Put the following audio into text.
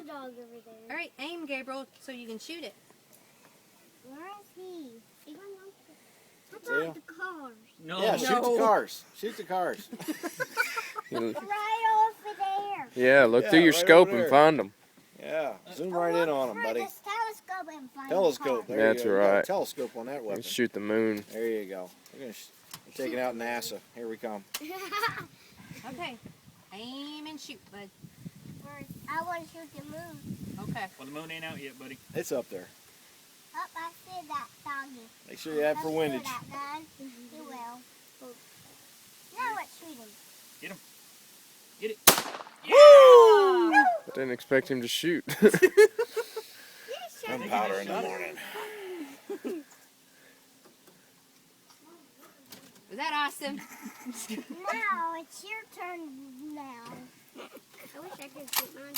dog over there. All right, aim, Gabriel, so you can shoot it. Where is he? He went on Yeah. the cars. No. Yeah, shoot the cars. Shoot the cars. Right over there. Yeah, look Yeah, through your right scope over and there. find them. Yeah, zoom right in on them, Through buddy. this telescope and find Telescope. the There That's you go. You got a right. telescope on that weapon. Shoot the moon. There you go. We're taking out NASA. Here we come. car. Okay, aim and shoot, bud. I want to shoot the moon. Okay. Well, the moon ain't out yet, buddy. It's up there. Oh, I see that doggy. Make sure you have for windage. That gun. You will. Now let's shoot him. Get him. Get it. I didn't expect him to shoot. Gunpowder in the morning. Was that awesome? Now it's your turn now. I wish I could shoot mine.